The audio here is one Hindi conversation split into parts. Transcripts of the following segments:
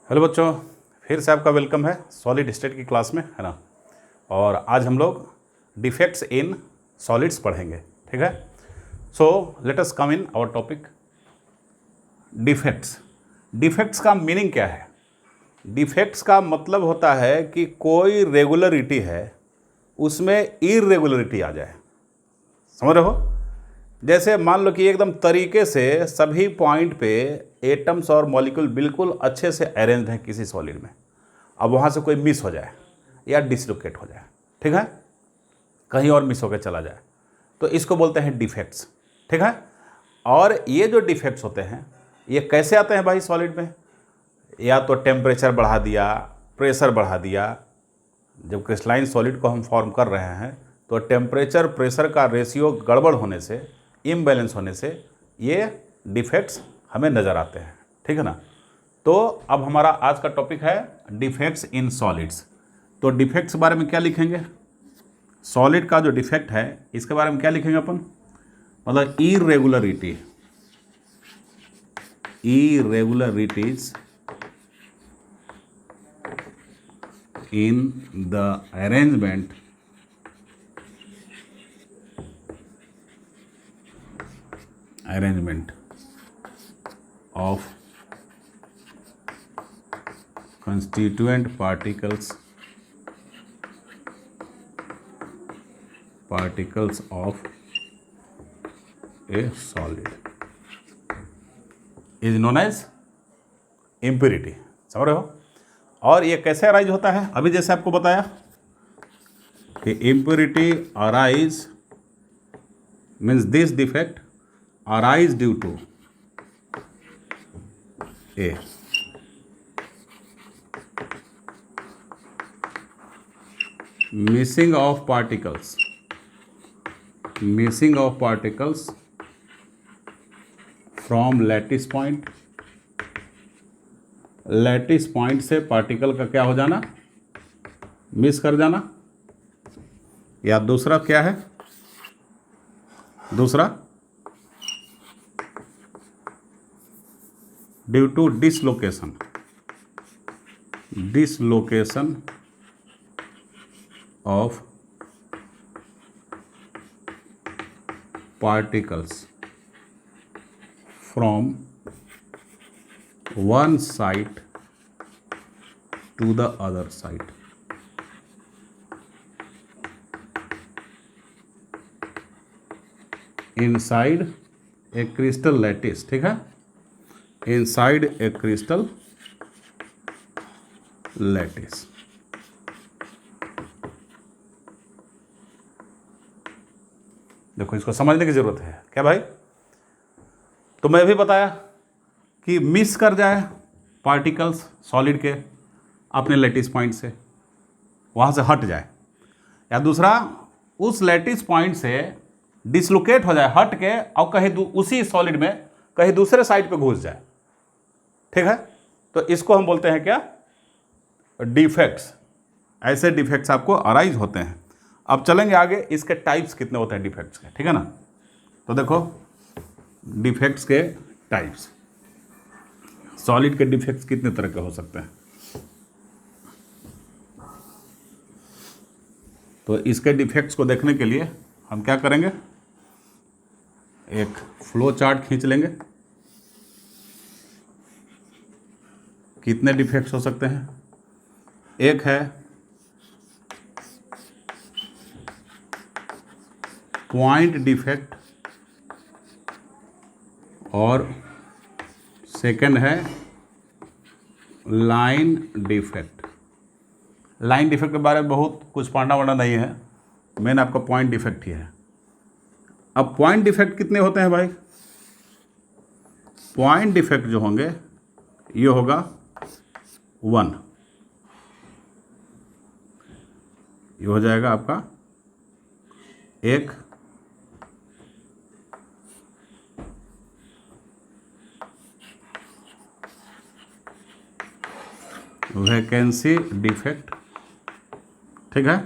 हेलो बच्चों, फिर से आपका वेलकम है सॉलिड स्टेट की क्लास में, है ना। और आज हम लोग डिफेक्ट्स इन सॉलिड्स पढ़ेंगे, ठीक है। So let us come in our topic defects. Defects का मीनिंग क्या है? डिफेक्ट्स का मतलब होता है कि कोई रेगुलरिटी है उसमें इरेगुलरिटी आ जाए। समझ रहे हो? जैसे मान लो कि एकदम तरीके से सभी पॉइंट पे एटम्स और मॉलिक्यूल बिल्कुल अच्छे से अरेंज्ड हैं किसी सॉलिड में, अब वहाँ से कोई मिस हो जाए या डिसलोकेट हो जाए, ठीक है, कहीं और मिस होकर चला जाए, तो इसको बोलते हैं डिफेक्ट्स, ठीक है। और ये जो डिफेक्ट्स होते हैं ये कैसे आते हैं भाई सॉलिड में? या तो टेम्परेचर बढ़ा दिया, प्रेशर बढ़ा दिया। जब क्रिस्टलाइन सॉलिड को हम फॉर्म कर रहे हैं तो टेम्परेचर प्रेशर का रेशियो गड़बड़ होने से, इम्बैलेंस होने से ये डिफेक्ट्स हमें नज़र आते हैं, ठीक है ना। तो अब हमारा आज का टॉपिक है डिफेक्ट्स इन सॉलिड्स। तो डिफेक्ट्स के बारे में क्या लिखेंगे? सॉलिड का जो डिफेक्ट है इसके बारे में क्या लिखेंगे अपन? मतलब irregularities in the arrangement of constituent particles of a solid is known as impurity। समझ रहे हो? और ये कैसे अराइज होता है? अभी जैसे आपको बताया कि impurity arise means this defect arise due to a missing of particles from lattice point. Lattice point से पार्टिकल का क्या हो जाना? मिस कर जाना। या दूसरा क्या है? दूसरा due to dislocation of particles from one side to the other side। inside a crystal lattice, ठीक है, inside a crystal lattice। देखो इसको समझने की जरूरत है क्या भाई? तो मैं भी बताया कि मिस कर जाए पार्टिकल्स सॉलिड के अपने लैटिस पॉइंट से, वहाँ से हट जाए, या दूसरा उस लैटिस पॉइंट से डिसलोकेट हो जाए, हट के, और कहीं उसी सॉलिड में कहीं दूसरे साइड पे घुस जाए, ठीक है। तो इसको हम बोलते हैं क्या? डिफेक्ट्स। ऐसे डिफेक्ट्स आपको अराइज होते हैं। अब चलेंगे आगे, इसके टाइप्स कितने होते हैं डिफेक्ट्स के, ठीक है ना। तो देखो डिफेक्ट्स के टाइप्स, सॉलिड के डिफेक्ट्स कितने तरह के हो सकते हैं। तो इसके डिफेक्ट्स को देखने के लिए हम क्या करेंगे? एक फ्लो चार्ट खींच लेंगे। कितने डिफेक्ट्स हो सकते हैं? एक है पॉइंट डिफेक्ट और सेकंड है लाइन डिफेक्ट। लाइन डिफेक्ट के बारे में बहुत कुछ पढ़ना वढ़ना नहीं है, मेन आपका पॉइंट डिफेक्ट ही है। अब पॉइंट डिफेक्ट कितने होते हैं भाई? पॉइंट डिफेक्ट जो होंगे ये होगा 1, ये हो जाएगा आपका एक। वैकेंसी डिफेक्ट, ठीक है।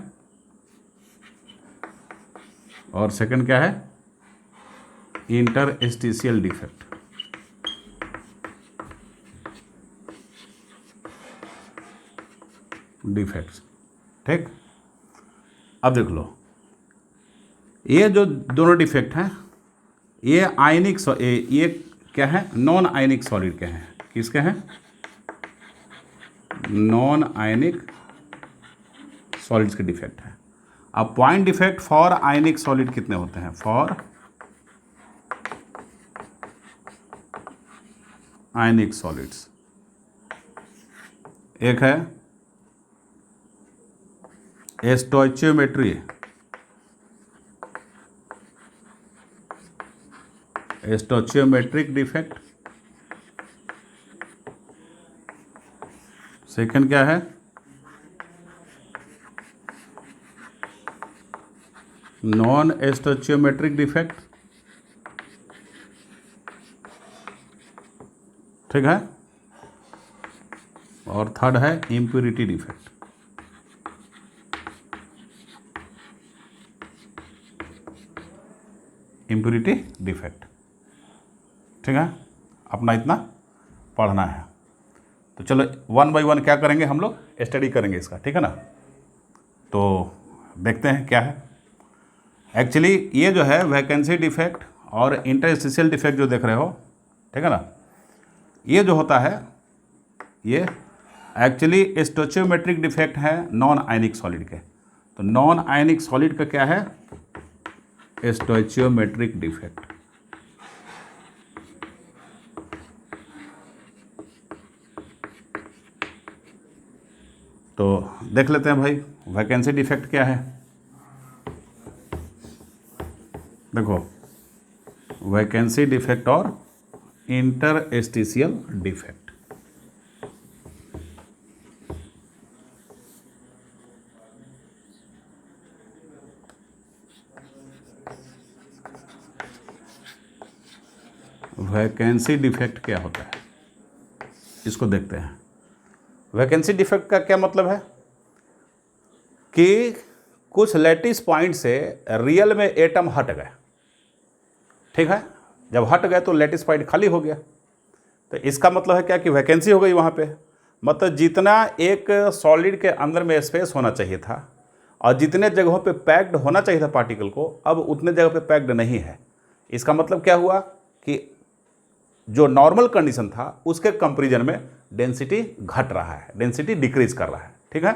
और सेकंड क्या है? Interstitial defect. डिफेक्ट्स। ठीक, अब देख लो, ये जो दोनों डिफेक्ट हैं ये आयनिक ये क्या है, नॉन आयनिक सॉलिड के हैं। किसके हैं? नॉन आयनिक सॉलिड्स के डिफेक्ट है। अब point defect for ionic solid कितने होते हैं? फॉर आयनिक सॉलिड्स एक है स्टोइचियोमेट्री, स्टोइचियोमेट्रिक डिफेक्ट। सेकंड क्या है? Non stoichiometric defect. ठीक है, और थर्ड है इम्प्योरिटी डिफेक्ट। Impurity defect. ठीक है, अपना इतना पढ़ना है। तो चलो वन बाय वन क्या करेंगे हम लोग, स्टडी करेंगे इसका। ठीक है ना, तो देखते हैं क्या है। एक्चुअली ये जो है वैकेंसी डिफेक्ट और इंटरस्टिशियल डिफेक्ट जो देख रहे हो, ठीक है ना, ये जो होता है ये एक्चुअली स्टोइचियोमेट्रिक डिफेक्ट है नॉन आयनिक सॉलिड के। तो नॉन आयनिक सॉलिड का क्या है? स्टोइचियोमेट्रिक डिफेक्ट। तो देख लेते हैं भाई वैकेंसी डिफेक्ट क्या है। देखो, वैकेंसी डिफेक्ट और इंटरस्टिशियल डिफेक्ट। वैकेंसी डिफेक्ट क्या होता है इसको देखते हैं। वैकेंसी डिफेक्ट का क्या मतलब है कि कुछ लैटिस पॉइंट से रियल में एटम हट गए। ठीक है, जब हट गए तो लैटिस पॉइंट खाली हो गया। तो इसका मतलब है क्या कि वैकेंसी हो गई वहाँ पे। मतलब जितना एक सॉलिड के अंदर में स्पेस होना चाहिए था और जितने जगहों पे पैक्ड होना चाहिए था पार्टिकल को, अब उतने जगह पे पैक्ड नहीं है। इसका मतलब क्या हुआ कि जो नॉर्मल कंडीशन था उसके कंपैरिजन में डेंसिटी घट रहा है, डेंसिटी डिक्रीज कर रहा है। ठीक है,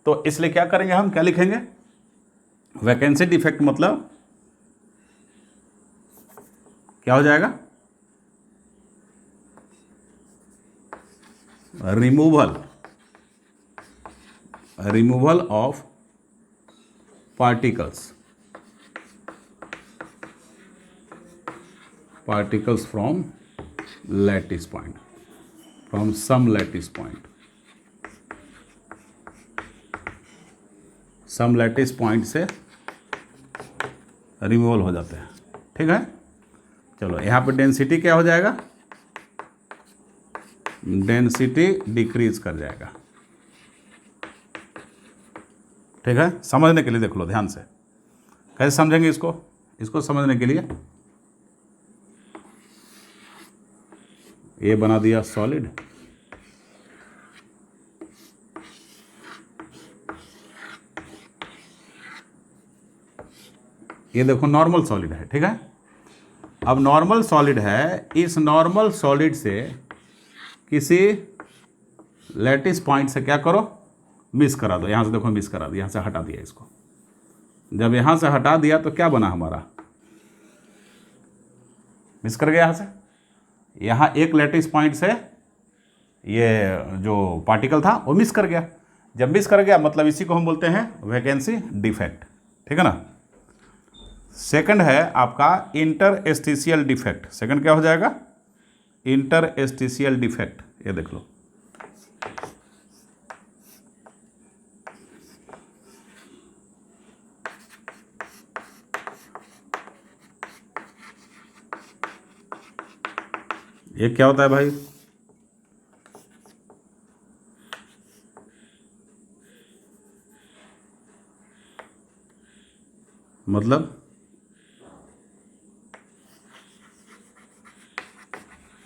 तो इसलिए क्या करेंगे हम, क्या लिखेंगे? वैकेंसी डिफेक्ट मतलब क्या हो जाएगा? Removal of particles from lattice point, from some lattice point. Some lattice point से रिमूवल हो जाते हैं। ठीक है, चलो यहाँ पे डेंसिटी क्या हो जाएगा? डेंसिटी डिक्रीज कर जाएगा। ठीक है, समझने के लिए देख लो ध्यान से, कैसे समझेंगे इसको। इसको समझने के लिए ये बना दिया सॉलिड, ये देखो नॉर्मल सॉलिड है। ठीक है, अब नॉर्मल सॉलिड है, इस नॉर्मल सॉलिड से किसी लैटिस पॉइंट से क्या करो, मिस करा दो। यहाँ से देखो मिस करा दिया, यहाँ से हटा दिया इसको। जब यहाँ से हटा दिया तो क्या बना हमारा, मिस कर गया यहाँ से। यहाँ एक लैटिस पॉइंट से ये जो पार्टिकल था वो मिस कर गया। जब मिस कर गया मतलब इसी को हम बोलते हैं वैकेंसी डिफेक्ट। ठीक है ना। सेकंड है आपका इंटरस्टिशियल डिफेक्ट। सेकंड क्या हो जाएगा? Interstitial defect. ये देख लो, ये क्या होता है भाई? मतलब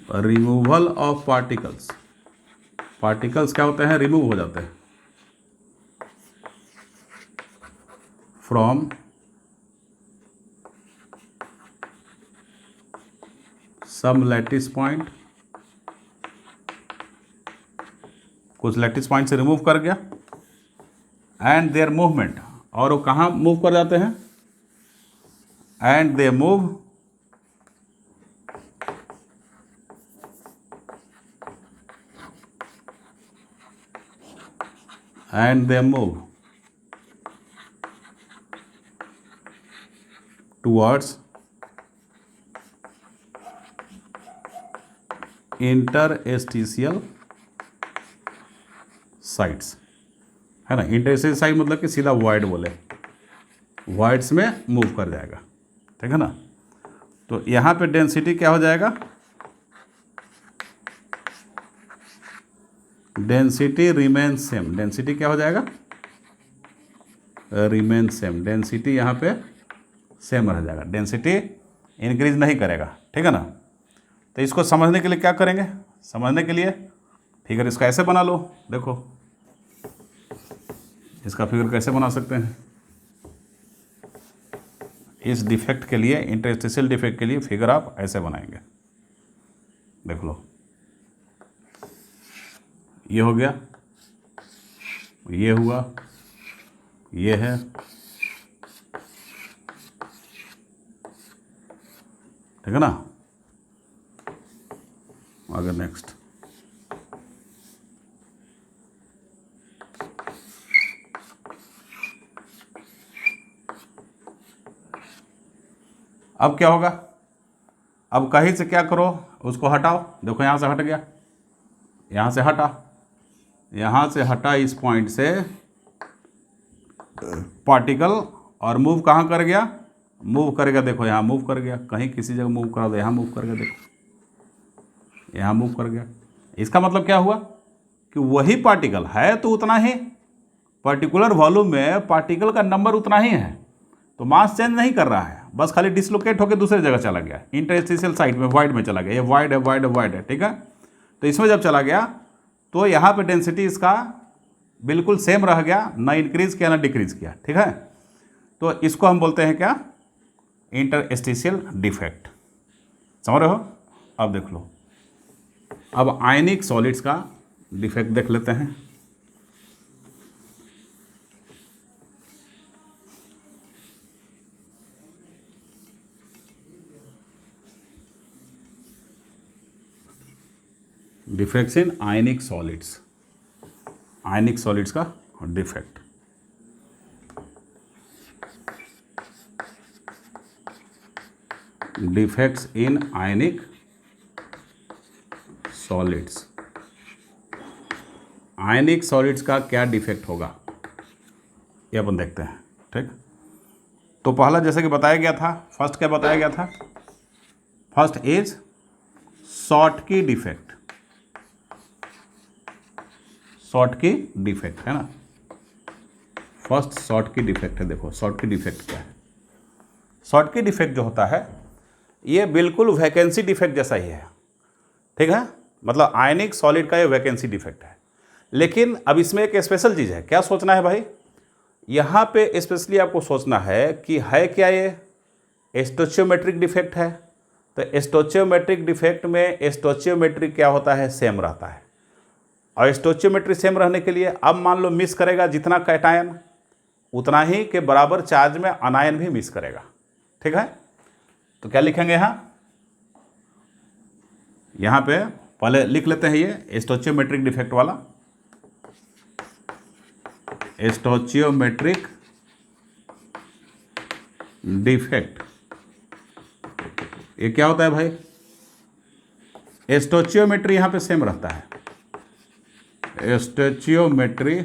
रिमूवल ऑफ पार्टिकल्स। पार्टिकल्स क्या होते हैं? रिमूव हो जाते हैं। फ्रॉम सम लैटिस पॉइंट, कुछ लैटिस पॉइंट से रिमूव कर गया, एंड देयर मूवमेंट, और वो कहाँ मूव कर जाते हैं, and they move towards interstitial sites, है ना। इंटरस्टिशियल साइट मतलब कि सीधा वाइड बोले, वाइड्स में मूव कर जाएगा, ठीक है ना। तो यहाँ पे डेंसिटी क्या हो जाएगा, डेंसिटी रिमेन सेम, डेंसिटी क्या हो जाएगा, रिमेन सेम, डेंसिटी यहाँ पे सेम रह जाएगा, डेंसिटी इंक्रीज नहीं करेगा, ठीक है ना। तो इसको समझने के लिए क्या करेंगे, समझने के लिए फिगर इसका ऐसे बना लो, देखो इसका फिगर कैसे बना सकते हैं। इस डिफेक्ट के लिए, इंटरस्टिशियल डिफेक्ट के लिए फिगर आप ऐसे बनाएंगे, देख लो, ये हो गया, ये हुआ, ये है, ठीक है ना। आगे नेक्स्ट, अब क्या होगा, अब कहीं से क्या करो, उसको हटाओ, देखो यहाँ से हट गया, यहाँ से हटा, यहाँ से हटा इस पॉइंट से पार्टिकल, और मूव कहाँ कर गया, मूव कर गया, देखो यहाँ मूव कर गया, कहीं किसी जगह मूव करा दो, यहाँ मूव कर गया, देखो यहाँ मूव कर गया। इसका मतलब क्या हुआ कि वही पार्टिकल है तो उतना ही, पर्टिकुलर वॉल्यूम में पार्टिकल का नंबर उतना ही है, तो मास चेंज नहीं कर रहा है, बस खाली डिसलोकेट होकर दूसरी जगह चला गया, इंटरस्टिशियल साइट में वाइड में चला गया, ये वाइड है, वाइड है, वाइड है, ठीक है। तो इसमें जब चला गया तो यहाँ पे डेंसिटी इसका बिल्कुल सेम रह गया, ना इंक्रीज किया ना डिक्रीज किया, ठीक है। तो इसको हम बोलते हैं क्या, इंटरस्टिशियल डिफेक्ट, समझ रहे हो। अब देख लो, अब आयनिक सॉलिड्स का डिफेक्ट देख लेते हैं। Defects in ionic solids, ionic solids का defect, defects in ionic solids, ionic solids का क्या डिफेक्ट होगा ये अपन देखते हैं, ठीक। तो पहला जैसे कि बताया गया था, फर्स्ट क्या बताया गया था, first is Schottky defect, Schottky defect है ना, फर्स्ट शॉटकी डिफेक्ट है। देखो शॉटकी डिफेक्ट क्या है, शॉटकी डिफेक्ट जो होता है ये बिल्कुल वैकेंसी डिफेक्ट जैसा ही है, ठीक है, मतलब आयनिक सॉलिड का ये वैकेंसी डिफेक्ट है। लेकिन अब इसमें एक स्पेशल चीज़ है, क्या सोचना है भाई, यहाँ पे स्पेशली आपको सोचना है कि है क्या ये स्टोचियोमेट्रिक डिफेक्ट है। तो स्टोचियोमेट्रिक डिफेक्ट में स्टोचियोमेट्री क्या होता है, सेम रहता है, और स्टोचियोमेट्री सेम रहने के लिए अब मान लो मिस करेगा जितना कैटायन, उतना ही के बराबर चार्ज में अनायन भी मिस करेगा, ठीक है। तो क्या लिखेंगे यहाँ पे पहले लिख लेते हैं ये स्टोचियोमेट्रिक डिफेक्ट वाला, स्टोचियोमेट्रिक डिफेक्ट, ये क्या होता है भाई, स्टोचियोमेट्री यहाँ पे सेम रहता है, स्टोचियोमेट्री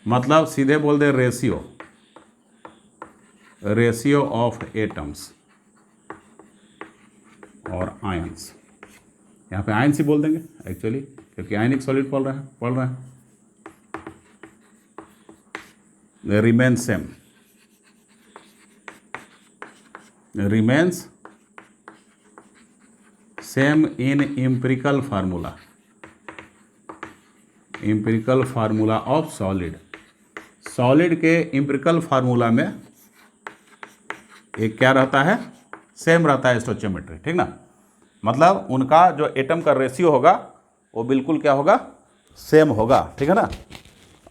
मतलब सीधे बोल दे रेशियो, रेशियो ऑफ एटम्स और आयंस, यहाँ पे आयंस ही बोल देंगे एक्चुअली, क्योंकि आयनिक सॉलिड पढ़ रहा है, remain same, remains same in empirical formula of solid, solid के एम्पिरिकल फार्मूला में एक क्या रहता है, सेम रहता है स्टोइचियोमेट्री, ठीक ना। मतलब उनका जो एटम का रेशियो होगा वो बिल्कुल क्या होगा, सेम होगा, ठीक है ना।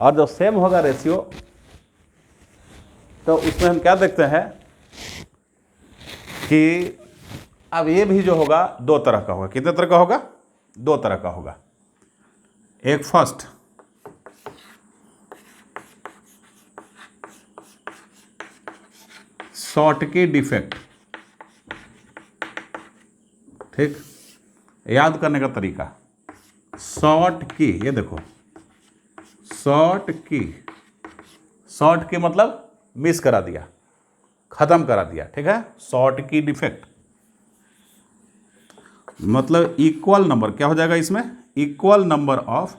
और जो सेम होगा रेशियो, तो उसमें हम क्या देखते हैं कि अब ये भी जो होगा दो तरह का होगा। कितने तरह का होगा, दो तरह का होगा। एक फर्स्ट शॉर्टकी डिफेक्ट, ठीक, याद करने का तरीका, शॉर्टकी, ये देखो शॉर्टकी, शॉर्टकी मतलब मिस करा दिया, खत्म करा दिया, ठीक है। शॉर्टकी डिफेक्ट मतलब इक्वल नंबर, क्या हो जाएगा इसमें, इक्वल नंबर ऑफ,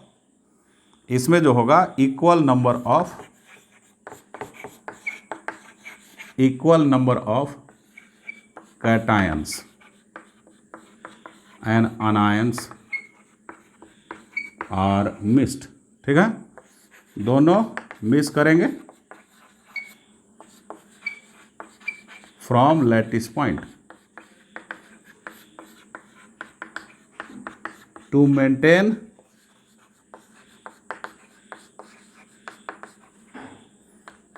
इसमें जो होगा equal number of cations and anions are missed, ठीक है। दोनों मिस करेंगे from lattice point to maintain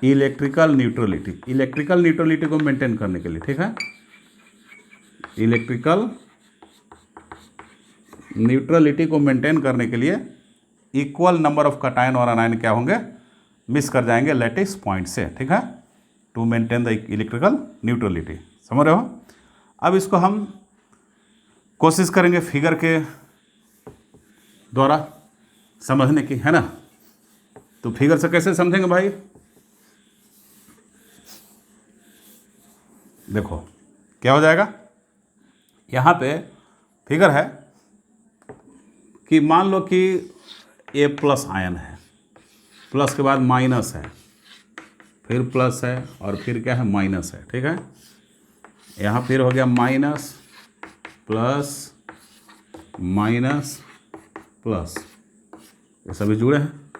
electrical neutrality, electrical neutrality को मेंटेन करने के लिए, ठीक है। इलेक्ट्रिकल न्यूट्रलिटी को मेंटेन करने के लिए इक्वल नंबर ऑफ कैटायन और अनायन क्या होंगे, मिस कर जाएंगे लैटिस पॉइंट से, ठीक है, to maintain the electrical neutrality. समझ रहे हो। अब इसको हम कोशिश करेंगे फिगर के द्वारा समझने की, है ना। तो फिगर से कैसे समझेंगे भाई, देखो क्या हो जाएगा, यहाँ पे फिगर है कि मान लो कि ए प्लस आयन है, प्लस के बाद माइनस है, फिर प्लस है और फिर क्या है, माइनस है, ठीक है। यहाँ फिर हो गया माइनस प्लस माइनस प्लस, ये सभी जुड़े हैं,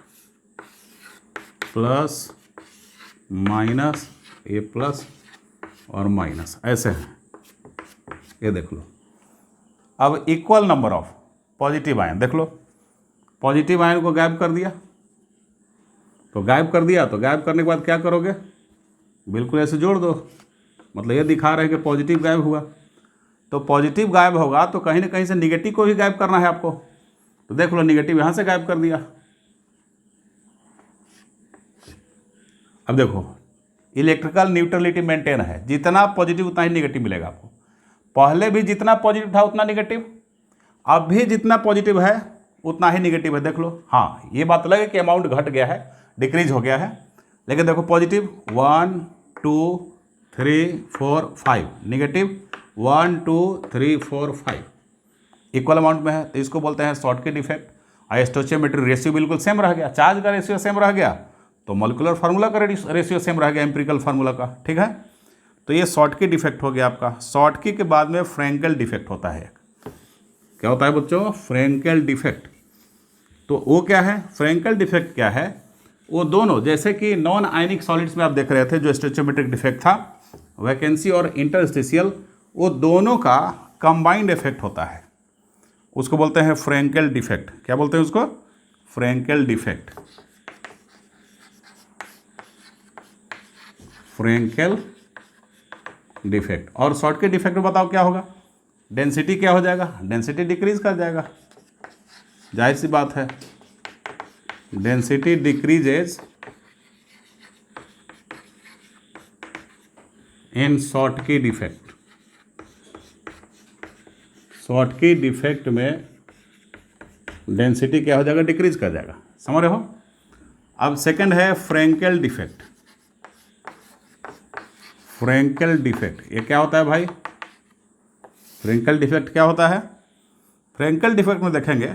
प्लस माइनस, ये प्लस और माइनस, ऐसे है, ये देख लो। अब equal number of positive ion, देख लो, पॉजिटिव आयन को गायब कर दिया, तो गायब कर दिया, तो गायब करने के बाद क्या करोगे, बिल्कुल ऐसे जोड़ दो, मतलब ये दिखा रहे हैं कि पॉजिटिव गायब हुआ। तो पॉजिटिव गायब होगा तो कहीं ना कहीं से निगेटिव को भी गायब करना है आपको, तो देख लो निगेटिव यहाँ से गायब कर दिया। अब देखो इलेक्ट्रिकल न्यूट्रलिटी मेंटेन है, जितना पॉजिटिव उतना ही निगेटिव मिलेगा आपको। पहले भी जितना पॉजिटिव था उतना निगेटिव, अब भी जितना पॉजिटिव है उतना ही निगेटिव है, देख लो। हाँ ये बात लगे कि अमाउंट घट गया है, डिक्रीज हो गया है, लेकिन देखो पॉजिटिव 1 2 3 4 5, निगेटिव 1 2 3 4 5, इक्वल अमाउंट में है, तो इसको बोलते हैं शॉर्टकी डिफेक्ट। और स्टोइचियोमेट्रिक रेशियो बिल्कुल सेम रह गया, चार्ज का रेशियो सेम रह गया, तो मॉलिक्यूलर फार्मूला का रेशियो सेम रह गया एम्पिरिकल फार्मूला का, ठीक है। तो ये शॉर्टकी डिफेक्ट हो गया आपका। शॉर्टकी के बाद में फ्रेंकेल डिफेक्ट होता है, क्या होता है बच्चों, फ्रेंकेल डिफेक्ट। तो वो क्या है, फ्रेंकेल डिफेक्ट क्या है, वो दोनों, जैसे कि नॉन आयनिक सॉलिड्स में आप देख रहे थे जो स्टोइचियोमेट्रिक डिफेक्ट था, वैकेंसी और इंटरस्टिशियल, वो दोनों का कंबाइंड इफेक्ट होता है, उसको बोलते हैं फ्रेंकेल डिफेक्ट। क्या बोलते हैं उसको, फ्रेंकेल डिफेक्ट, फ्रेंकेल डिफेक्ट। और शॉर्टकी डिफेक्ट बताओ क्या होगा, डेंसिटी क्या हो जाएगा, डेंसिटी डिक्रीज कर जाएगा, जाहिर सी बात है, डेंसिटी डिक्रीजेज इन शॉर्टकी डिफेक्ट। शॉर्टकी डिफेक्ट में डेंसिटी क्या हो जाएगा, डिक्रीज कर जाएगा, समझ रहे हो। अब सेकंड है फ्रेंकेल डिफेक्ट। फ्रेंकेल डिफेक्ट ये क्या होता है भाई, फ्रेंकेल डिफेक्ट क्या होता है, फ्रेंकेल डिफेक्ट में देखेंगे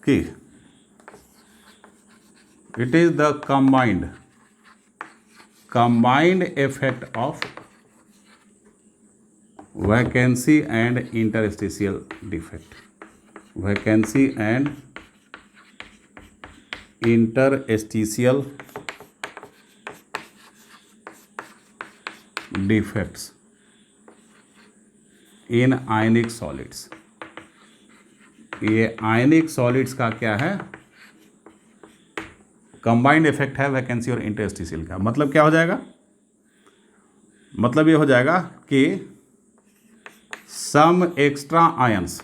कि it is the combined effect of vacancy and interstitial defect, vacancy and interstitial defects in ionic solids. ये आयनिक सॉलिड्स का क्या है, कंबाइंड इफेक्ट है वैकेंसी और इंटरस्टिशियल का। मतलब क्या हो जाएगा, मतलब ये हो जाएगा कि सम एक्स्ट्रा आयंस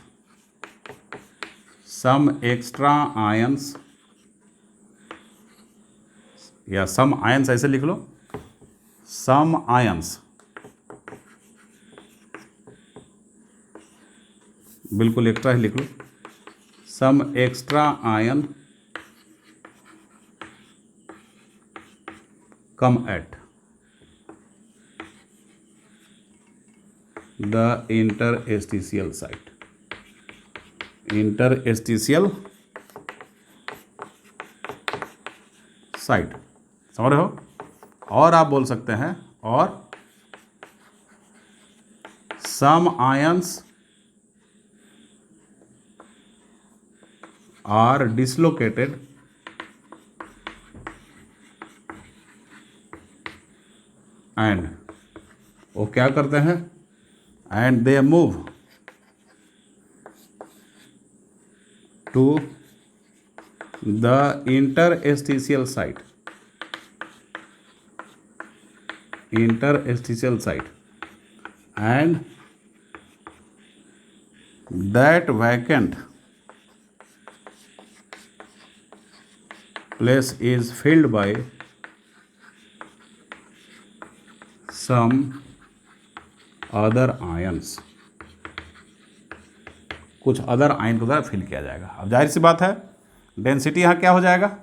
या सम आयंस ऐसे लिख लो, सम आयंस, बिल्कुल एक्स्ट्रा ही लिख लो, some extra ion come at the interstitial site। Interstitial site, समझ रहे हो। और आप बोल सकते हैं और some ions are dislocated and वो क्या करते हैं, and they move to the interstitial site and that vacant place is filled by some other ions. कुछ अदर आयन के द्वारा फिल किया जाएगा। अब जाहिर सी बात है डेंसिटी यहाँ क्या हो जाएगा,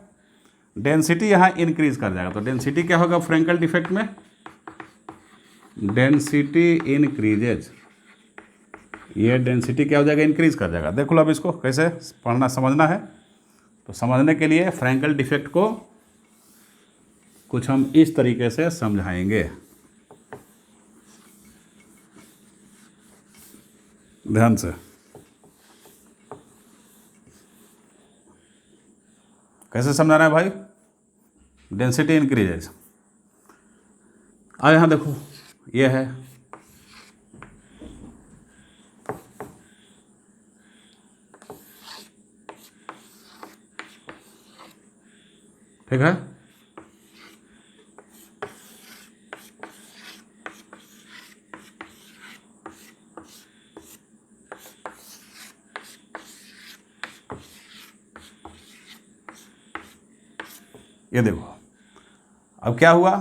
डेंसिटी यहाँ इंक्रीज कर जाएगा। तो डेंसिटी क्या होगा फ्रैंकल डिफेक्ट में, डेंसिटी इंक्रीजेज, ये डेंसिटी क्या हो जाएगा, इंक्रीज कर जाएगा। देख लो अब इसको कैसे पढ़ना समझना है। तो समझने के लिए फ्रैंकल डिफेक्ट को कुछ हम इस तरीके से समझाएंगे, ध्यान से। कैसे समझाना है भाई, डेंसिटी इंक्रीजेज। अब यहाँ देखो ये है, ठीक है, ये देखो अब क्या हुआ,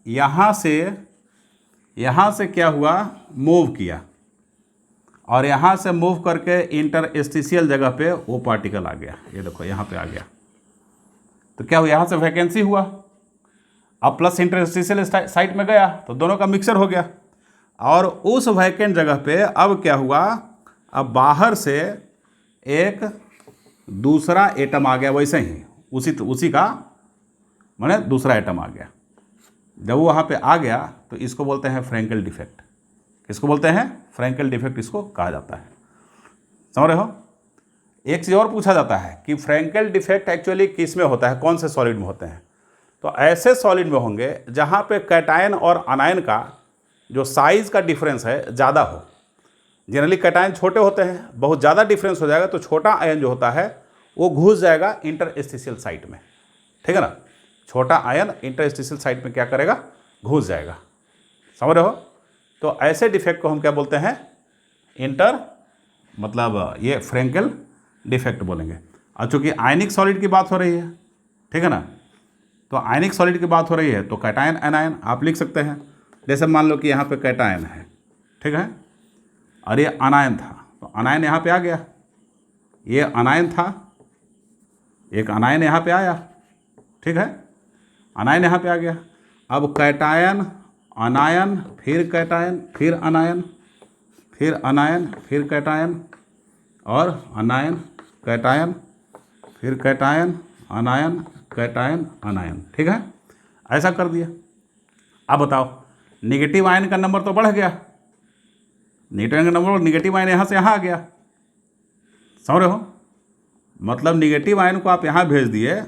यहाँ से क्या हुआ, मूव किया और यहाँ से मूव करके इंटरस्टिशियल जगह पे वो पार्टिकल आ गया। ये देखो यहाँ पे आ गया, तो क्या हुआ, यहाँ से वैकेंसी हुआ, अब प्लस इंटरस्टिशियल साइट में गया तो दोनों का मिक्सचर हो गया। और उस वैकेंट जगह पे अब क्या हुआ, अब बाहर से एक दूसरा एटम आ गया, वैसे ही उसी का माने दूसरा एटम आ गया। जब वो वहाँ पे आ गया तो इसको बोलते हैं फ्रैंकल डिफेक्ट। किसको बोलते हैं, फ्रैंकल डिफेक्ट इसको कहा जाता है, समझ रहे हो। एक चीज़ और पूछा जाता है कि फ्रैंकल डिफेक्ट एक्चुअली किस में होता है, कौन से सॉलिड में होते हैं। तो ऐसे सॉलिड में होंगे जहाँ पे कैटायन और अनायन का जो साइज़ का डिफरेंस है ज़्यादा हो। जनरली कैटायन छोटे होते हैं, बहुत ज़्यादा डिफरेंस हो जाएगा तो छोटा आयन जो होता है वो घुस जाएगा इंटरस्टिशियल साइट में, ठीक है ना। छोटा आयन इंटरस्टिशियल साइट में क्या करेगा, घुस जाएगा, समझ रहे हो। तो ऐसे डिफेक्ट को हम क्या बोलते हैं, मतलब ये फ्रैंकल डिफेक्ट बोलेंगे। और चूँकि आयनिक सॉलिड की बात हो रही है, ठीक है ना, तो आयनिक सॉलिड की बात हो रही है तो कैटायन एनायन आप लिख सकते हैं। जैसे मान लो कि यहाँ पे कैटायन है, ठीक है, और ये अनायन था, तो अनायन यहाँ पे आ गया, ये अनायन था, एक अनायन यहाँ पे आया, ठीक है, अनायन यहाँ पे आ गया। अब कैटायन अनायन फिर कैटायन फिर अनायन फिर अनायन फिर कैटायन और अनायन कैटायन फिर कैटायन अनायन कैटायन अनायन, ठीक है, ऐसा कर दिया। अब बताओ निगेटिव आयन का नंबर तो बढ़ गया, निगेटिव आयन यहाँ से यहाँ आ गया, समझ रहे हो। मतलब निगेटिव आयन को आप यहाँ भेज दिए,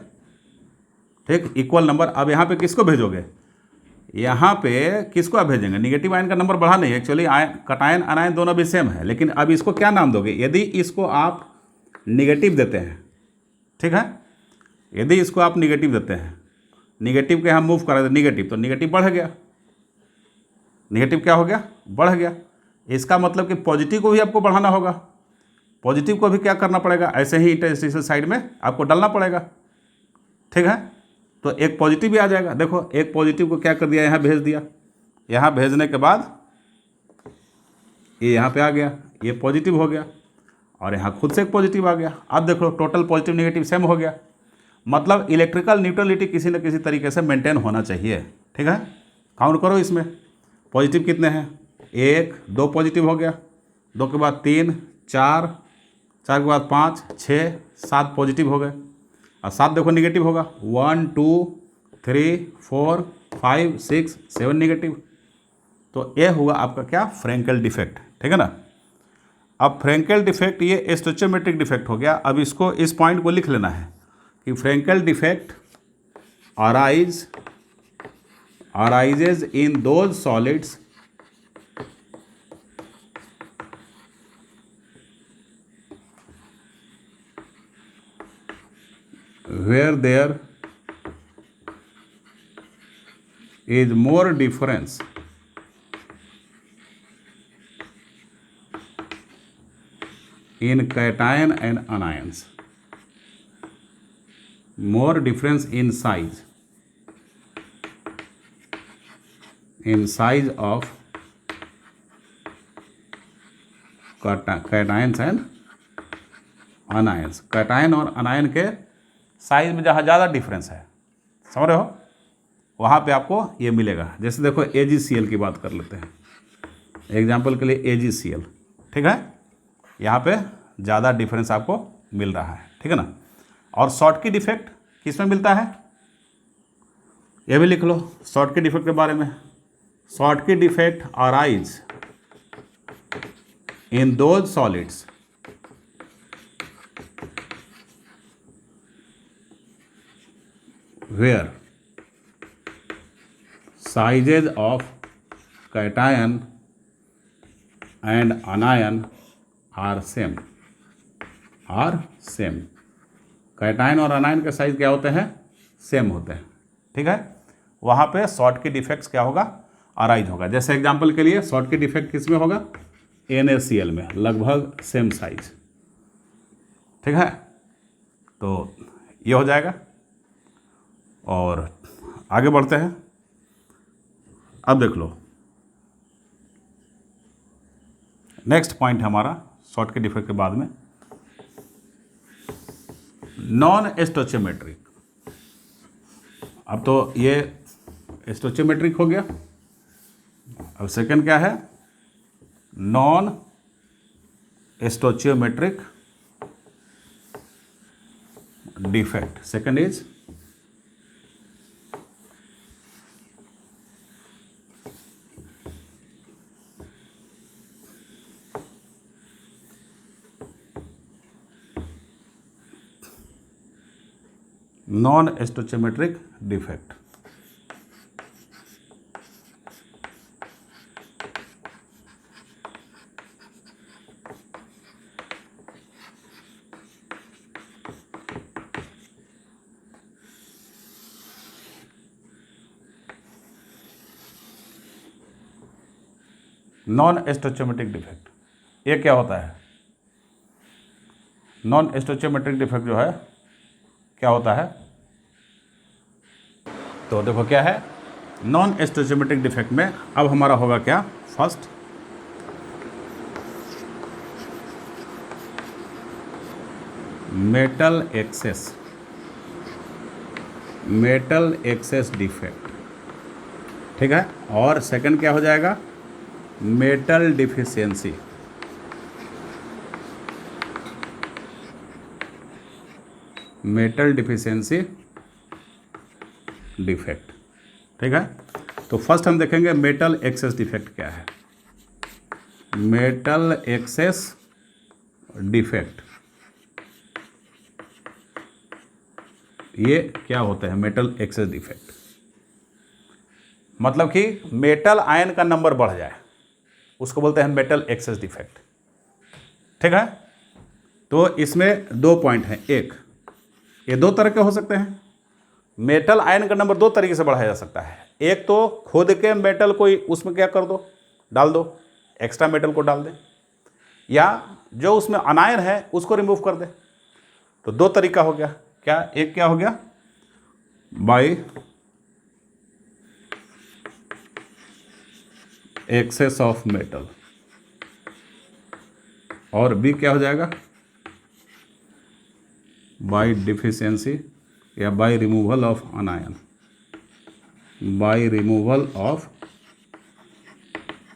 ठीक, इक्वल नंबर। अब यहाँ पे किसको भेजोगे, यहाँ पे किसको आप भेजेंगे, निगेटिव आयन का नंबर बढ़ा नहीं, एक्चुअली आयन कटायन अनायन दोनों भी सेम है, लेकिन अब इसको क्या नाम दोगे, यदि इसको आप निगेटिव देते हैं, ठीक है, यदि इसको आप निगेटिव देते हैं, निगेटिव के हम मूव करा दें निगेटिव, तो निगेटिव बढ़ गया, निगेटिव क्या हो गया, बढ़ गया। इसका मतलब कि पॉजिटिव को भी आपको बढ़ाना होगा, पॉजिटिव को भी क्या करना पड़ेगा, ऐसे ही इंटरस्टिशियल साइड में आपको डालना पड़ेगा, ठीक है। तो एक पॉजिटिव भी आ जाएगा, देखो एक पॉजिटिव को क्या कर दिया, यहाँ भेज दिया, यहाँ भेजने के बाद ये यहाँ पे आ गया, ये पॉजिटिव हो गया, और यहाँ खुद से एक पॉजिटिव आ गया। अब देखो टोटल पॉजिटिव नेगेटिव सेम हो गया, मतलब इलेक्ट्रिकल न्यूट्रलिटी किसी न किसी तरीके से मेंटेन होना चाहिए, ठीक है। काउंट करो इसमें पॉजिटिव कितने हैं, 1 2 पॉजिटिव हो गया, 2 के बाद 3 4, 4 के बाद 5 6 7 पॉजिटिव हो गए, और 7 देखो निगेटिव होगा, 1 2 3 4 5 6 7 निगेटिव। तो ये हुआ आपका क्या, फ्रैंकेल डिफेक्ट, ठीक है ना। अब फ्रैंकेल डिफेक्ट ये स्टोइचियोमेट्रिक डिफेक्ट हो गया। अब इसको, इस पॉइंट को लिख लेना है कि फ्रैंकेल defect arises in those solids where there is more difference in cation and anions, more difference in size of cations and anions, cation और अनायन के साइज में जहाँ ज़्यादा डिफरेंस है, समझ रहे हो, वहाँ पे आपको ये मिलेगा। जैसे देखो AgCl की बात कर लेते हैं, एग्जाम्पल के लिए AgCl, ठीक है, यहाँ पे ज़्यादा डिफरेंस आपको मिल रहा है, ठीक है ना। और शॉर्टकी डिफेक्ट किस में मिलता है, ये भी लिख लो शॉर्टकी डिफेक्ट के बारे में। Schottky defect arise in those solids where sizes of cation and anion are same, cation और अनायन के साइज क्या होते हैं, सेम होते हैं, ठीक है। वहाँ पे शॉर्टकी डिफेक्ट्स क्या होगा, अराइज होगा। जैसे एग्जांपल के लिए शॉर्टकी डिफेक्ट किस में होगा, NaCl में, लगभग सेम साइज, ठीक है। तो ये हो जाएगा। और आगे बढ़ते हैं, अब देख लो नेक्स्ट पॉइंट है हमारा शॉर्टकी डिफेक्ट के बाद में नॉन स्टोइचियोमेट्रिक। अब तो ये स्टोइचियोमेट्रिक हो गया, अब सेकंड क्या है, non stoichiometric defect. Second is non stoichiometric defect. Non stoichiometric defect ये क्या होता है, नॉन स्टोइचियोमेट्रिक डिफेक्ट जो है क्या होता है, तो देखो क्या है, नॉन स्टोइचियोमेट्रिक डिफेक्ट में अब हमारा होगा क्या, फर्स्ट मेटल एक्सेस डिफेक्ट, ठीक है। और सेकंड क्या हो जाएगा, मेटल डिफिशियंसी, डिफेक्ट, ठीक है। तो फर्स्ट हम देखेंगे मेटल एक्सेस डिफेक्ट क्या है। मेटल एक्सेस डिफेक्ट ये क्या होता है, मेटल एक्सेस डिफेक्ट। मतलब कि मेटल आयन का नंबर बढ़ जाए, उसको बोलते हैं मेटल एक्सेस डिफेक्ट। ठीक है, तो इसमें 2 पॉइंट हैं। एक, ये 2 तरह के हो सकते हैं। मेटल आयन का नंबर 2 तरीके से बढ़ाया जा सकता है। एक तो खुद के मेटल को उसमें क्या कर दो, डाल दो, एक्स्ट्रा मेटल को डाल दें, या जो उसमें अनायन है उसको रिमूव कर दें। तो 2 तरीका हो गया। क्या, एक क्या हो गया, बाय एक्सेस ऑफ मेटल, और बी क्या हो जाएगा, बाय डिफिशियंसी या by removal of anion, by removal of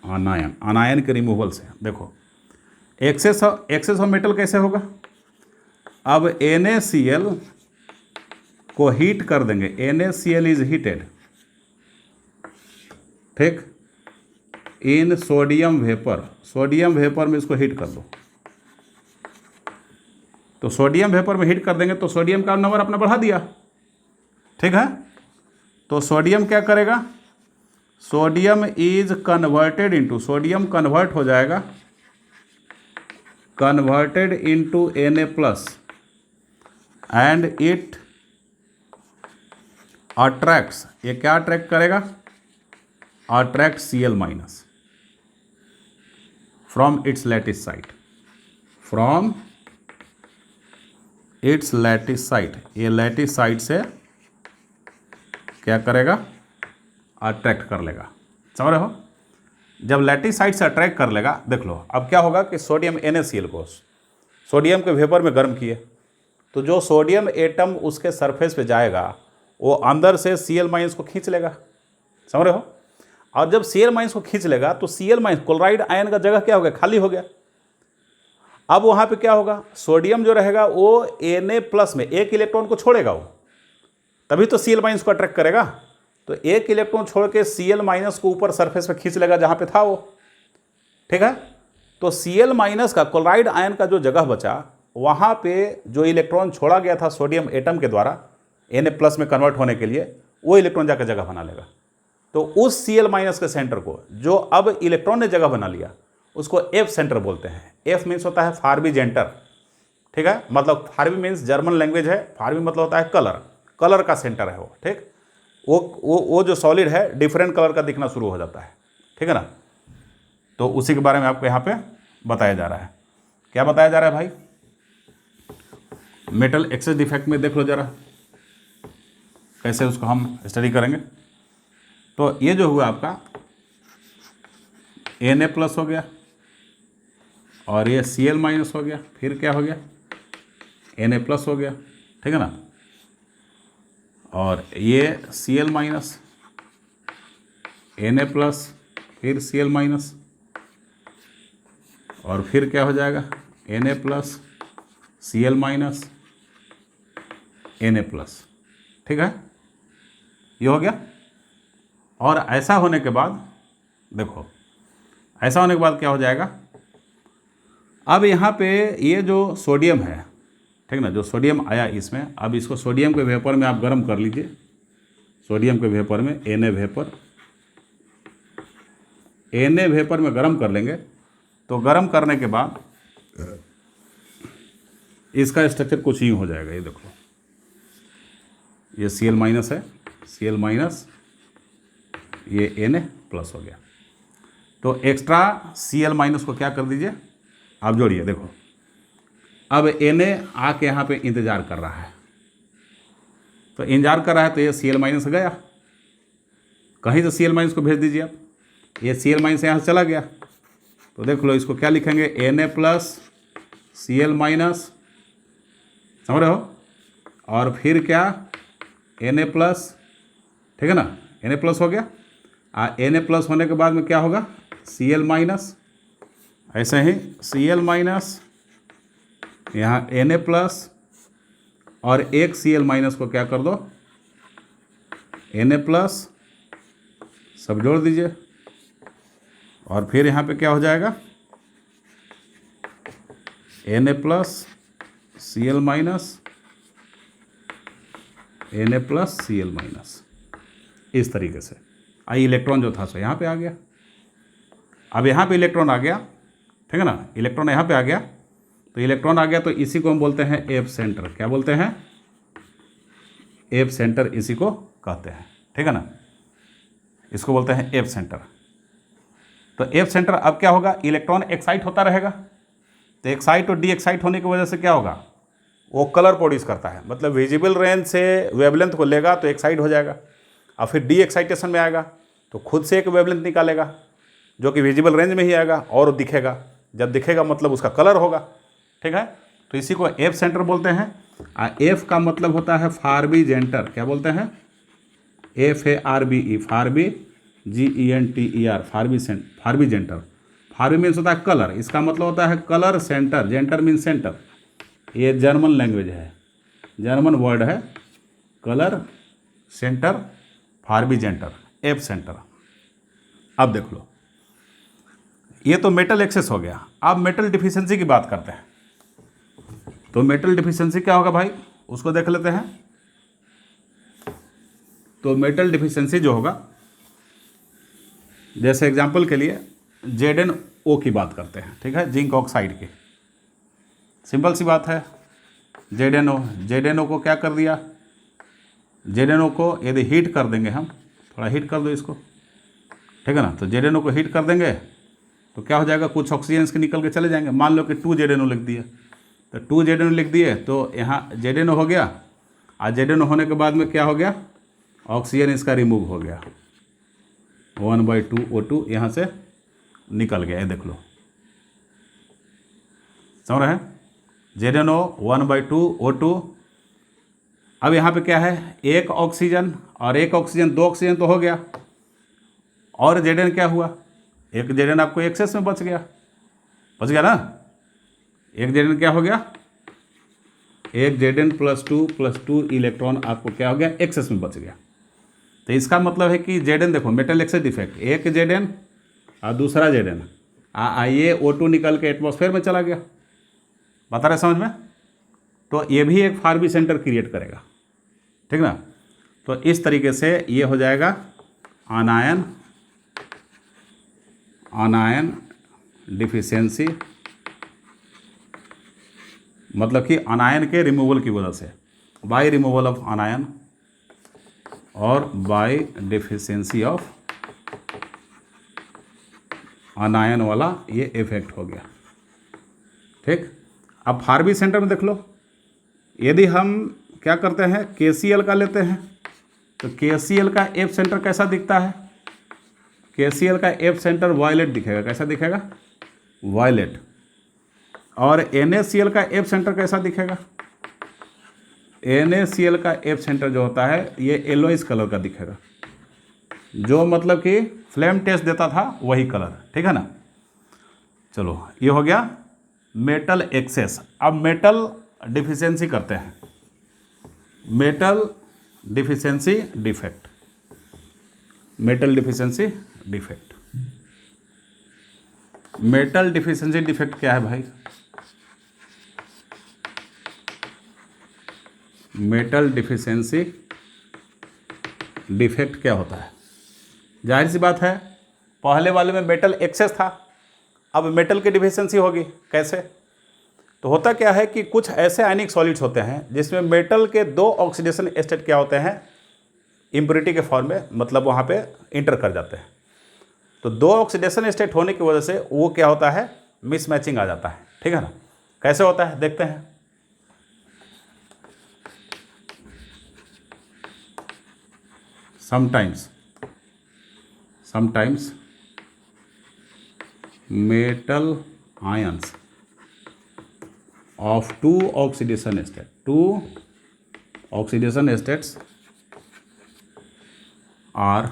anion, anion के रिमूवल से। देखो एक्सेस ऑफ मेटल कैसे होगा, अब NaCl को हीट कर देंगे, NaCl इज हीटेड, ठीक, इन सोडियम वेपर, सोडियम वेपर में इसको हीट कर दो। तो सोडियम वेपर में हीट कर देंगे तो सोडियम का नंबर अपना बढ़ा दिया। ठीक है, तो सोडियम क्या करेगा, sodium is converted into, sodium convert हो जाएगा, converted into Na plus, and it attracts, ये क्या अट्रैक्ट करेगा, attract Cl minus from its lattice site, from its lattice site, ये लैटिस साइट से क्या करेगा, अट्रैक्ट कर लेगा। समझ रहे हो, जब लैटिस साइट से अट्रैक्ट कर लेगा, देख लो अब क्या होगा कि सोडियम NaCl को सोडियम के वेपर में गर्म किए, तो जो सोडियम एटम उसके सरफेस पे जाएगा वो अंदर से Cl माइनस को खींच लेगा। समझ रहे हो, और जब Cl माइनस को खींच लेगा तो Cl माइनस क्लोराइड आयन का जगह क्या हो गया, खाली हो गया। अब वहाँ पे क्या होगा, सोडियम जो रहेगा वो Na प्लस में एक इलेक्ट्रॉन को छोड़ेगा, वो तभी तो Cl माइनस को अट्रैक्ट करेगा। तो एक इलेक्ट्रॉन छोड़ के Cl माइनस को ऊपर सरफेस पे खींच लेगा जहाँ पे था वो। ठीक है, तो Cl माइनस का क्लोराइड आयन का जो जगह बचा, वहाँ पे जो इलेक्ट्रॉन छोड़ा गया था सोडियम एटम के द्वारा Na प्लस में कन्वर्ट होने के लिए, वो इलेक्ट्रॉन जाकर जगह बना लेगा। तो उस Cl माइनस के सेंटर को जो अब इलेक्ट्रॉन ने जगह बना लिया, उसको F सेंटर बोलते हैं। F मीन्स होता है फार्बी जेंटर। ठीक है, मतलब फार्बी मीन्स जर्मन लैंग्वेज है, फार्बी मतलब होता है कलर, कलर का सेंटर है वो। ठीक, वो जो सॉलिड है डिफरेंट कलर का दिखना शुरू हो जाता है। ठीक है ना, तो उसी के बारे में आपको यहाँ पे बताया जा रहा है। क्या बताया जा रहा है भाई, मेटल एक्सेस डिफेक्ट में देख लो जरा कैसे उसको हम स्टडी करेंगे। तो ये जो हुआ आपका Na प्लस हो गया, और ये Cl माइनस हो गया, फिर क्या हो गया, Na प्लस हो गया। ठीक है ना, और ये Cl माइनस, Na प्लस, फिर Cl माइनस, और फिर क्या हो जाएगा, Na plus, Cl minus, Na plus. ठीक है, ये हो गया। और ऐसा होने के बाद देखो, ऐसा होने के बाद क्या हो जाएगा, अब यहाँ पे ये जो सोडियम है, ठीक ना, जो सोडियम आया इसमें, अब इसको सोडियम के वेपर में आप गर्म कर लीजिए, सोडियम के वेपर में Na वेपर में गर्म कर लेंगे। तो गर्म करने के बाद इसका स्ट्रक्चर कुछ यूँ हो जाएगा। ये देखो, ये Cl माइनस है, Cl माइनस, ये Na प्लस हो गया। तो एक्स्ट्रा Cl माइनस को क्या कर दीजिए, आप जोड़िए। देखो अब Na आके यहाँ पे इंतज़ार कर रहा है, तो इंतजार कर रहा है, तो ये Cl माइनस गया, कहीं से Cl माइनस को भेज दीजिए आप, ये Cl माइनस यहाँ से चला गया। तो देख लो इसको क्या लिखेंगे, Na प्लस Cl माइनस, समझ रहे हो, और फिर क्या Na प्लस। ठीक है ना, Na प्लस हो गया। Na प्लस होने के बाद में क्या होगा, Cl माइनस, ऐसे ही Cl माइनस, यहाँ Na प्लस, और एक Cl माइनस को क्या कर दो, Na प्लस, सब जोड़ दीजिए, और फिर यहाँ पे क्या हो जाएगा, Na plus, Cl minus, Na plus, Cl minus, इस तरीके से। आई इलेक्ट्रॉन जो था सो यहाँ पे आ गया। अब यहाँ पे इलेक्ट्रॉन आ गया, ठीक है ना, इलेक्ट्रॉन यहाँ पे आ गया, तो इलेक्ट्रॉन आ गया तो इसी को हम बोलते हैं एफ सेंटर। क्या बोलते हैं? एफ सेंटर इसी को कहते हैं, ठीक है ना, इसको बोलते हैं एफ सेंटर। तो एफ सेंटर अब क्या होगा, इलेक्ट्रॉन एक्साइट होता रहेगा, तो एक्साइट और डी एक्साइट होने की वजह से क्या होगा, वो कलर प्रोड्यूस करता है, मतलब विजिबल रेंज से वेवलेंथ को लेगा तो एक्साइट हो जाएगा, और फिर डी एक्साइटेशन में आएगा तो खुद से एक वेवलेंथ निकालेगा जो कि विजिबल रेंज में ही आएगा और दिखेगा। जब दिखेगा मतलब उसका कलर होगा, ठीक है। तो इसी को एफ सेंटर बोलते हैं। एफ का मतलब होता है फारबी जेंटर। क्या बोलते हैं? FARBE, फारबी GENTER, फारबी जेंटर। फारबी मीन्स होता है कलर, इसका मतलब होता है कलर सेंटर, जेंटर मीन्स सेंटर। ये जर्मन लैंग्वेज है, जर्मन वर्ड है, कलर सेंटर, फारबी जेंटर, एफ सेंटर। अब देख लो, ये तो मेटल एक्सेस हो गया। अब मेटल डिफिशिएंसी की बात करते हैं। तो मेटल डिफिशिएंसी क्या होगा भाई, उसको देख लेते हैं। तो मेटल डिफिशिएंसी जो होगा, जैसे एग्जांपल के लिए ZnO की बात करते हैं, ठीक है, जिंक ऑक्साइड की। सिंपल सी बात है, ZnO को क्या कर दिया, ZnO को यदि हीट कर देंगे हम, थोड़ा हीट कर दो इसको, ठीक है ना, तो ZnO को हीट कर देंगे तो क्या हो जाएगा, कुछ ऑक्सीजन्स के निकल के चले जाएंगे। मान लो कि 2 ZnO लिख दिए, तो 2 ZnO लिख दिए तो यहाँ ZnO हो गया, और ZnO होने के बाद में क्या हो गया, ऑक्सीजन इसका रिमूव हो गया, 1/2 O2 यहाँ से निकल गया। ये देख लो, समझ रहे हैं, ZnO 1/2 O2। अब यहाँ पे क्या है, एक ऑक्सीजन और एक ऑक्सीजन, 2 ऑक्सीजन तो हो गया, और Zn क्या हुआ, एक Zn आपको एक्सेस में बच गया ना, एक Zn क्या हो गया, एक Zn +2 इलेक्ट्रॉन आपको क्या हो गया, एक्सेस में बच गया। तो इसका मतलब है कि Zn देखो, मेटल एक्सेस डिफेक्ट, एक Zn और दूसरा Zn, ये O2 निकल के एटमॉस्फेयर में चला गया, बता रहे समझ में। तो ये भी एक फारबी सेंटर क्रिएट करेगा, ठीक ना। तो इस तरीके से ये हो जाएगा आनायन डिफिशियंसी, मतलब कि आनायन के रिमूवल की वजह से, बाय रिमूवल ऑफ आनायन और बाय डिफिशियंसी ऑफ आनायन वाला ये इफेक्ट हो गया, ठीक। अब फारबी सेंटर में देख लो, यदि हम क्या करते हैं, KCl का लेते हैं, तो KCl का एफ सेंटर कैसा दिखता है, KCl का एफ सेंटर वायलेट दिखेगा। कैसा दिखेगा, वायलेट। और NaCl का एफ सेंटर कैसा दिखेगा, NaCl का एफ सेंटर जो होता है ये येलोइश कलर का दिखेगा, जो मतलब कि फ्लेम टेस्ट देता था वही कलर, ठीक है ना। चलो, ये हो गया मेटल एक्सेस। अब मेटल डिफिशियंसी करते हैं, metal deficiency defect, metal deficiency defect. Metal deficiency defect क्या है भाई, मेटल डिफिशियंसी डिफेक्ट क्या होता है। जाहिर सी बात है, पहले वाले में मेटल एक्सेस था, अब मेटल की डिफिशियंसी होगी। कैसे, तो होता क्या है कि कुछ ऐसे आयनिक सॉलिड्स होते हैं जिसमें मेटल के 2 ऑक्सीडेशन स्टेट क्या होते हैं, इम्प्योरिटी के फॉर्म में, मतलब वहाँ पे इंटर कर जाते हैं। तो 2 ऑक्सीडेशन स्टेट होने की वजह से वो क्या होता है, मिसमैचिंग आ जाता है, ठीक है ना। कैसे होता है देखते हैं। sometimes metal ions of 2 oxidation states are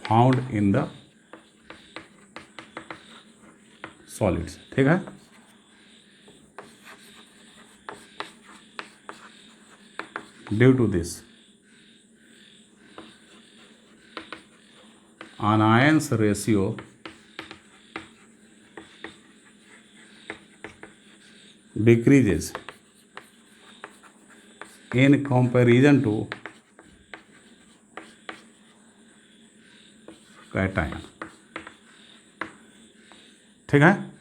found in the solids, ठीक है। Due to this anions ratio decreases in comparison to cation. ठीक है।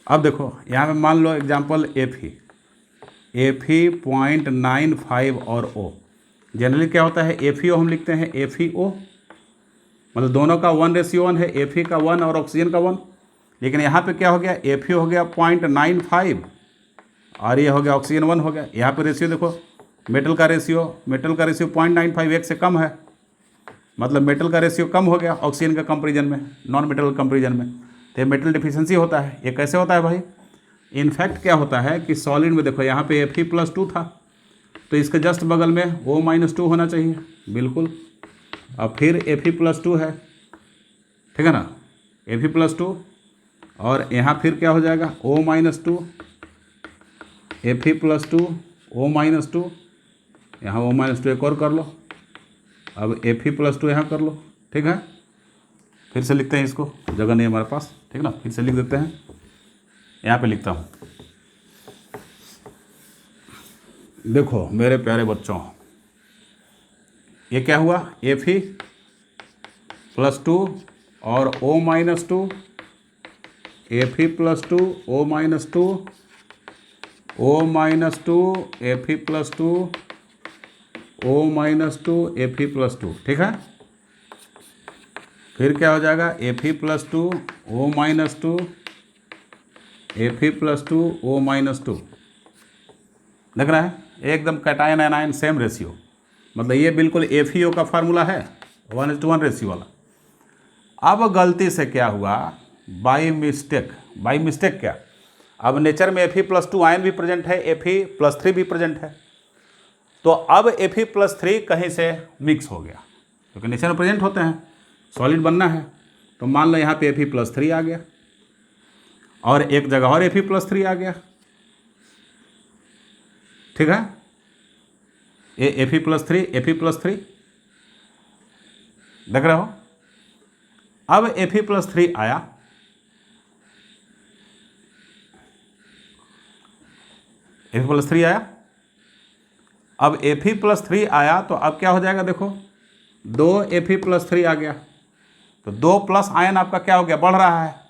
अब देखो यहाँ पे मान लो एग्जांपल Fe 0.95 और O। जनरली क्या होता है, FeO हम लिखते हैं FeO, मतलब दोनों का 1:1 है, Fe का 1 और ऑक्सीजन का 1। लेकिन यहाँ पे क्या हो गया, Fe हो गया 0.95 और ये हो गया ऑक्सीजन 1 हो गया। यहाँ पे रेशियो देखो, मेटल का रेशियो 0.95 1 से कम है, मतलब मेटल का रेशियो कम हो गया ऑक्सीजन का कंपेरिजन में, नॉन मेटल कंपेरिजन में। तो ये मेटल डिफिशिएंसी होता है। ये कैसे होता है भाई, इनफैक्ट क्या होता है कि सॉलिड में देखो यहाँ पे Fe+2 था, तो इसके जस्ट बगल में O-2 होना चाहिए, बिल्कुल। अब फिर Fe+2 है, ठीक है ना, Fe+2, और यहाँ फिर क्या हो जाएगा O-2, Fe+2 O-2, यहाँ O-2 एक और कर लो, अब Fe+2 यहाँ कर लो। ठीक है, फिर से लिखते हैं इसको, जगह नहीं हमारे पास, ठीक है ना, फिर से लिख देते हैं। यहाँ पे लिखता हूँ, देखो मेरे प्यारे बच्चों, ये क्या हुआ, Fe+2 और O-2, Fe+2 O-2, O-2 Fe+2 O-2 Fe+2, ठीक है। फिर क्या हो जाएगा, Fe+2 O-2 Fe+2 O-2। लग रहा है एकदम कैटायन एनायन सेम रेशियो, मतलब ये बिल्कुल FeO का फार्मूला है 1:1 रेशियो वाला। अब गलती से क्या हुआ, बाई मिस्टेक क्या, अब नेचर में Fe+2 आयन भी प्रेजेंट है, Fe+3 भी प्रेजेंट है, तो अब Fe+3 कहीं से मिक्स हो गया, क्योंकि नेचर में प्रेजेंट होते हैं, सॉलिड बनना है। तो मान लो यहाँ पे Fe+3 आ गया और एक जगह और Fe+3 आ गया, ठीक है, ये Fe+3 देख रहे हो। अब Fe+3 आया, Fe+3 आया, अब Fe+3 आया तो अब क्या हो जाएगा, देखो 2 Fe+3 आ गया, तो 2 प्लस आयन आपका क्या हो गया, बढ़ रहा है,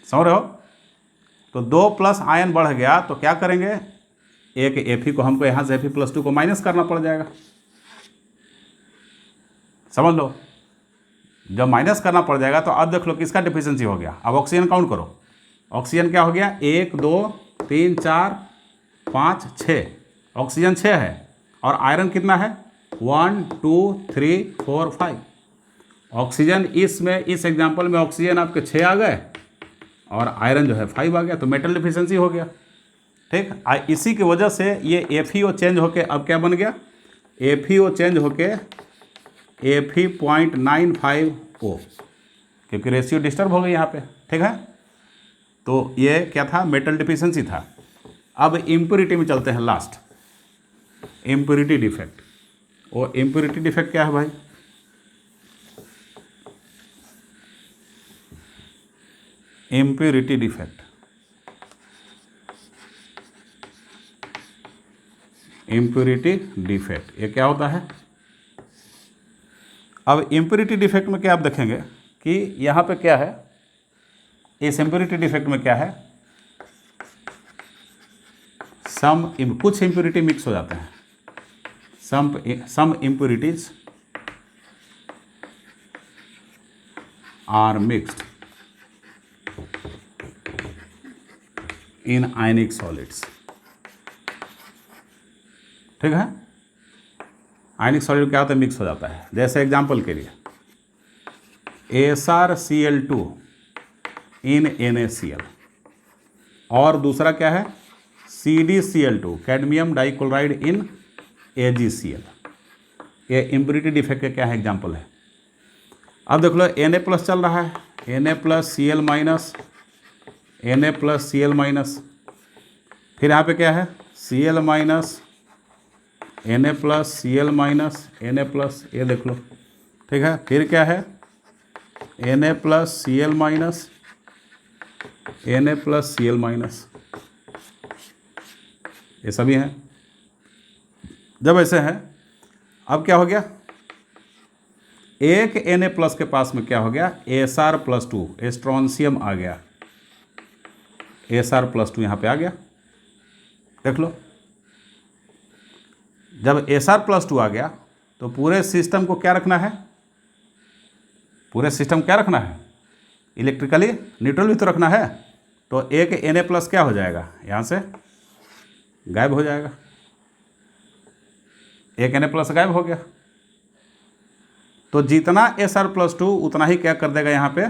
समझ रहे हो। तो 2 प्लस आयन बढ़ गया तो क्या करेंगे, एक Fe को हमको यहाँ से Fe+2 को माइनस करना पड़ जाएगा, समझ लो। जब माइनस करना पड़ जाएगा तो अब देख लो किसका डिफिशिएंसी हो गया। अब ऑक्सीजन काउंट करो, ऑक्सीजन क्या हो गया, 1 2 3 4 5 6, ऑक्सीजन 6 है, और आयरन कितना है 1 2 3 4 5। ऑक्सीजन इसमें इस एग्जांपल में ऑक्सीजन आपके 6 आ गए और आयरन जो है 5 आ गया, तो मेटल डिफिशिएंसी हो गया। ठीक, इसी की वजह से ये FeO चेंज होके अब क्या बन गया, FeO चेंज होके Fe.95O, क्योंकि रेशियो डिस्टर्ब हो गई यहाँ पे, ठीक है। तो ये क्या था, मेटल डिफिशिएंसी था। अब इम्प्योरिटी में चलते हैं, लास्ट इम्प्योरिटी डिफेक्ट। वो इम्प्योरिटी डिफेक्ट क्या है भाई, इम्प्योरिटी डिफेक्ट, इम्प्योरिटी डिफेक्ट ये क्या होता है। अब इम्प्योरिटी डिफेक्ट में क्या आप देखेंगे कि यहाँ पे क्या है, इस इम्प्योरिटी डिफेक्ट में क्या है, कुछ इम्प्योरिटी मिक्स हो जाते हैं, some impurities are mixed in ionic solids, ठीक है। आयनिक सॉलिड क्या होता है, मिक्स हो जाता है। जैसे एग्जांपल के लिए SrCl2 इन NaCl, और दूसरा क्या है CdCl2 कैडमियम डाइक्लोराइड इन AgCl। ये इम्प्योरिटी डिफेक्ट का क्या है, एग्जांपल है। अब देख लो Na+ चल रहा है, Na+Cl-, Na+Cl-, फिर यहाँ पे क्या है Cl-, Na+Cl-, Na+, ये देख लो, ठीक है। फिर क्या है Na+Cl-, Na+Cl-, ये सभी हैं। जब ऐसे हैं अब क्या हो गया, एक Na+ के पास में क्या हो गया, Sr+2, स्ट्रोंशियम आ गया, Sr+2 यहाँ पे आ गया, देख लो। जब Sr+2 आ गया तो पूरे सिस्टम को क्या रखना है, पूरे सिस्टम क्या रखना है, इलेक्ट्रिकली न्यूट्रल भी तो रखना है। तो एक Na+ क्या हो जाएगा, यहाँ से गायब हो जाएगा, एक Na+ गायब हो गया। तो जितना Sr+2 उतना ही क्या कर देगा, यहाँ पे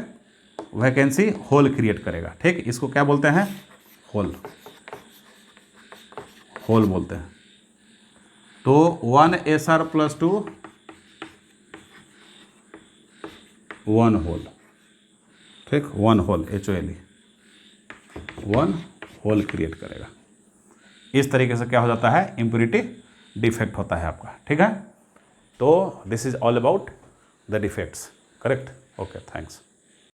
वैकेंसी होल क्रिएट करेगा। ठीक, इसको क्या बोलते हैं, होल, होल बोलते हैं। तो 1 Sr+2 1 होल, ठीक, 1 होल, HOLE, 1 होल क्रिएट करेगा। इस तरीके से क्या हो जाता है, इम्प्योरिटी डिफेक्ट होता है आपका। ठीक है, तो this is all about the defects, correct. Okay, thanks.